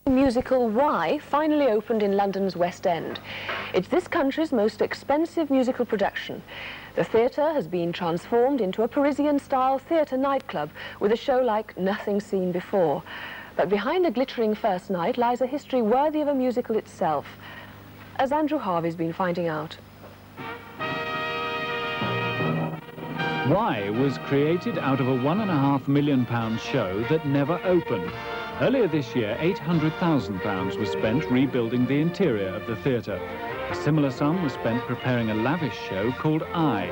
Musical Y finally opened in London's West End. It's this country's most expensive musical production. The theatre has been transformed into a Parisian-style theatre nightclub with a show like nothing seen before. But behind the glittering first night lies a history worthy of a musical itself, as Andrew Harvey's been finding out. Y was created out of a £1.5 million show that never opened. Earlier this year, £800,000 was spent rebuilding the interior of the theatre. A similar sum was spent preparing a lavish show called I.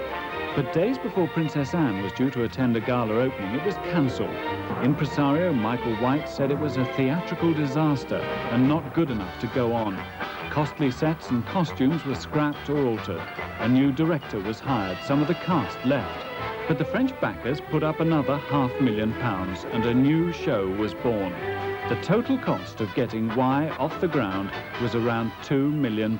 But days before Princess Anne was due to attend a gala opening, it was cancelled. Impresario Michael White said it was a theatrical disaster and not good enough to go on. Costly sets and costumes were scrapped or altered. A new director was hired. Some of the cast left. But the French backers put up another £500,000 and a new show was born. The total cost of getting Y off the ground was around £2 million.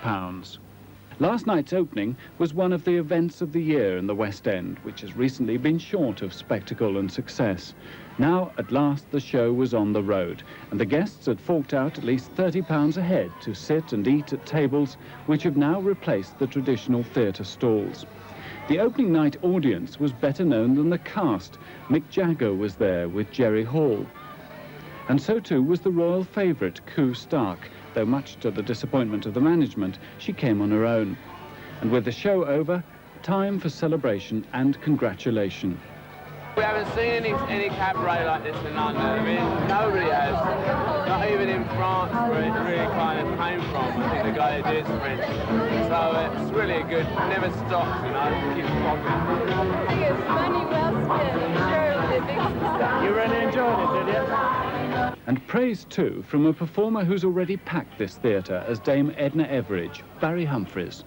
Last night's opening was one of the events of the year in the West End, which has recently been short of spectacle and success. Now, at last, the show was on the road, and the guests had forked out at least £30 a head to sit and eat at tables which have now replaced the traditional theatre stalls. The opening night audience was better known than the cast. Mick Jagger was there with Jerry Hall. And so too was the royal favourite, Koo Stark, though much to the disappointment of the management, she came on her own. And with the show over, time for celebration and congratulation. We haven't seen any cabaret like this in London. I mean, nobody has. Not even in France, where it really kind of came from. I think the guy who did is French. So it's really good, never stops, you know, keeps popping. I think it's money well spent. Sure, it makes sense. You really enjoyed it, did you? And praise, too, from a performer who's already packed this theatre as Dame Edna Everage, Barry Humphries.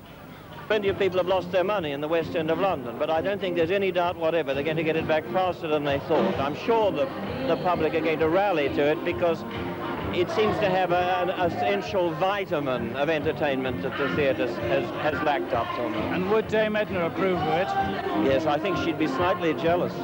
Plenty of people have lost their money in the West End of London, but I don't think there's any doubt whatever they're going to get it back faster than they thought. I'm sure the public are going to rally to it because it seems to have an essential vitamin of entertainment that the theatre has lacked up till now. And would Dame Edna approve of it? Yes, I think she'd be slightly jealous.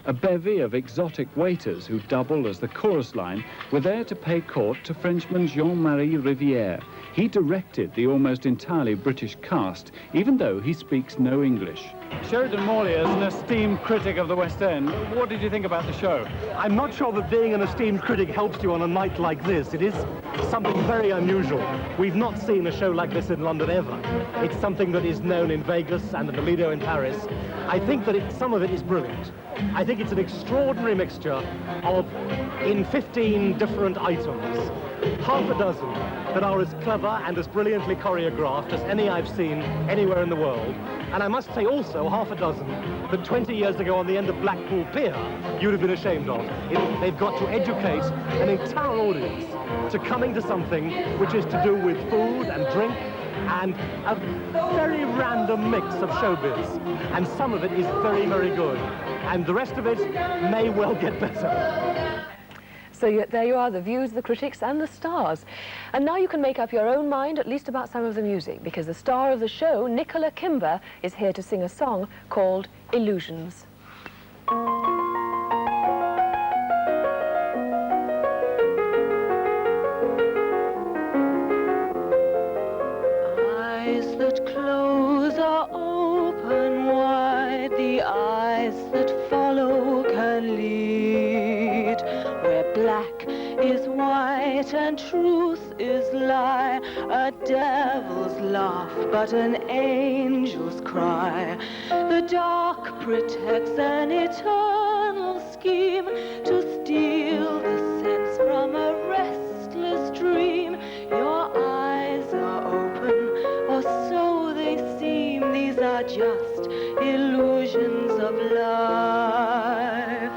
A bevy of exotic waiters who double as the chorus line were there to pay court to Frenchman Jean-Marie Rivière. He directed the almost entirely British cast, even though he speaks no English. Sheridan Morley, as an esteemed critic of the West End, what did you think about the show? I'm not sure that being an esteemed critic helps you on a night like this. It is something very unusual. We've not seen a show like this in London ever. It's something that is known in Vegas and at the Lido in Paris. I think that some of it is brilliant. I think it's an extraordinary mixture of, in 15 different items, half a dozen that are as clever and as brilliantly choreographed as any I've seen anywhere in the world. And I must say also half a dozen that 20 years ago on the end of Blackpool Pier, you'd have been ashamed of. They've got to educate an entire audience to coming to something which is to do with food and drink and a very random mix of showbiz. And some of it is very, very good. And the rest of it may well get better. So there you are, the views, the critics and the stars. And now you can make up your own mind, at least about some of the music, because the star of the show, Nicky Kimber, is here to sing a song called Illusions. Eyes that close are open wide, the eyes that follow can lead. Where black is white and truth is lie, a devil's laugh but an angel's cry. The dark protects an eternal scheme to steal the sense from a restless dream. Your eyes are open, or so they seem. These are just illusions of life.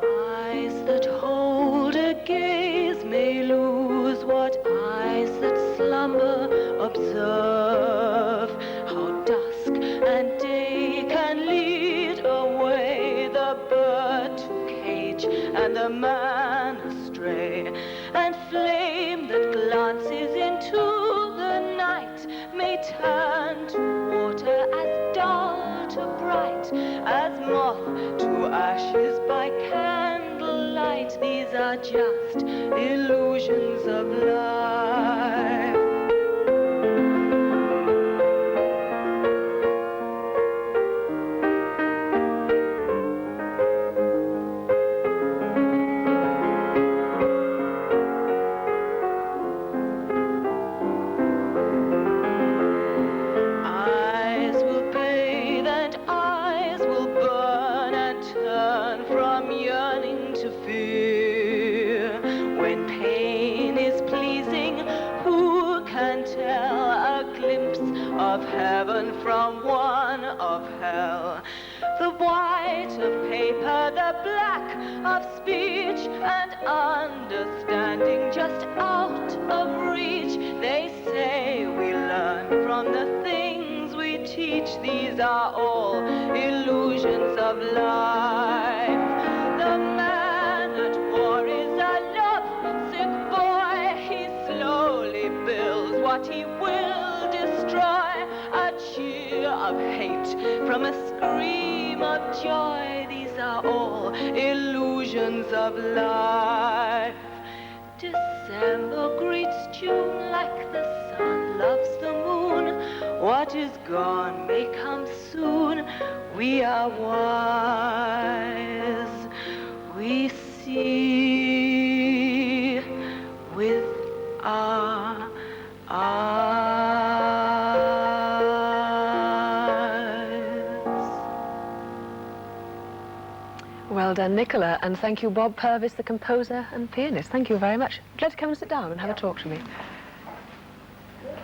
Eyes that hold a gaze may lose what eyes that slumber observe. How dusk and day can lead away the bird to cage and the man astray, and flame that glances into the night may turn to water as moth to ashes by candlelight. These are just illusions of life. Of heaven from one of hell, the white of paper, the black of speech, and understanding just out of reach. They say we learn from the things we teach. These are all illusions of life. The man at war is a love-sick boy. He slowly builds what he will destroy. A cheer of hate from a scream of joy. These are all illusions of life. December greets June like the sun loves the moon. What is gone may come soon. We are wise. We see with our eyes. Well done, Nicola, and thank you, Bob Purvis, the composer and pianist. Thank you very much. Would you like to come and sit down and have a talk to me?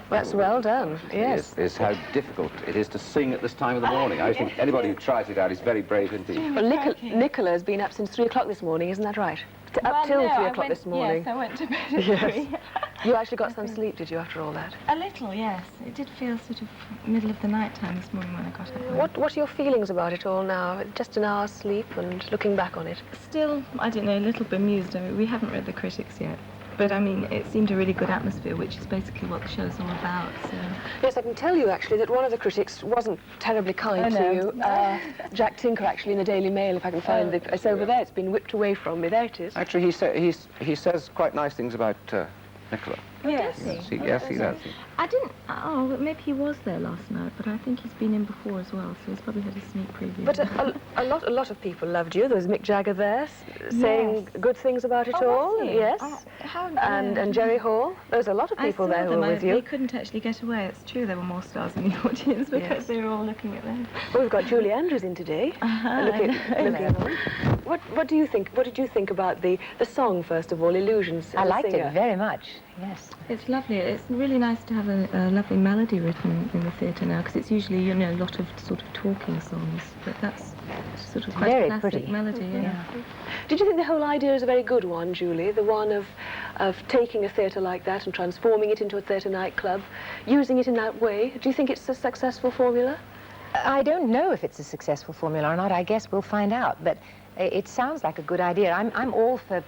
That's well done, yes. Is how difficult it is to sing at this time of the morning. I think anybody who tries it out is very brave indeed. Well, Nicola has been up since 3 o'clock this morning, isn't that right? Up till 3 o'clock this morning. Yes, I went to bed at 3. You actually got some sleep, did you, after all that? A little, yes. It did feel sort of middle of the night time this morning when I got up. What are your feelings about it all now? Just an hour's sleep and looking back on it? Still, I don't know, a little bemused. I mean, we haven't read the critics yet. But, I mean, it seemed a really good atmosphere, which is basically what the show's all about, so... Yes, I can tell you, actually, that one of the critics wasn't terribly kind to you. Jack Tinker, actually, in the Daily Mail, if I can find it. It's over there. It's been whipped away from me. There it is. Actually, he says quite nice things about Nicola. Yes. Yes, he does. I didn't... Oh, maybe he was there last night, but I think he's been in before as well, so he's probably had a sneak preview. But a lot of people loved you. There was Mick Jagger there saying good things about it all. Yes. And Jerry Hall. There was a lot of people there who were with you. They couldn't actually get away. It's true, there were more stars in the audience because they were all looking at them. Well, we've got Julie Andrews in today. Looking on. What do you think? What did you think about the song, first of all, Illusions? I liked it very much, yes. It's lovely. It's really nice to have a lovely melody written in the theatre now, because it's usually, you know, a lot of sort of talking songs, but that's sort of quite very a classic pretty melody. Yeah. Did you think the whole idea is a very good one, Julie? The one of taking a theatre like that and transforming it into a theatre nightclub, using it in that way? Do you think it's a successful formula? I don't know if it's a successful formula or not. I guess we'll find out, but it sounds like a good idea. I'm all for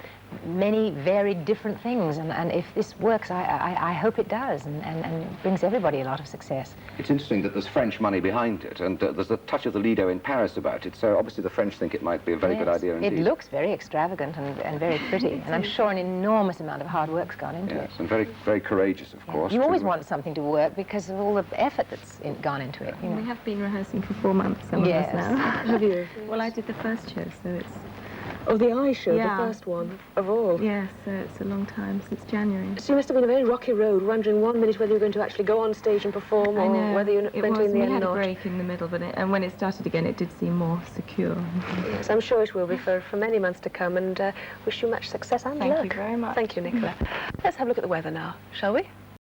many varied different things, and if this works, I hope it does, and brings everybody a lot of success. It's interesting that there's French money behind it, and there's a touch of the Lido in Paris about it, so obviously the French think it might be a very good idea indeed. It looks very extravagant and very pretty, and I'm sure an enormous amount of hard work's gone into it. Yes, and very, very courageous, of course. You always want something to work because of all the effort that's gone into it. You know. We have been rehearsing for 4 months, some of us now. Have you? Well, I did the first show, so it's... Oh, the Eye Show, the first one of all. Yes, it's a long time, since January. So you must have been a very rocky road, wondering 1 minute whether you're going to actually go on stage and perform, or whether you're going to in the end not. We had a break in the middle, but and when it started again, it did seem more secure. Yes, I'm sure it will be for many months to come, and wish you much success and luck. Thank you very much. Thank you, Nicola. Let's have a look at the weather now, shall we?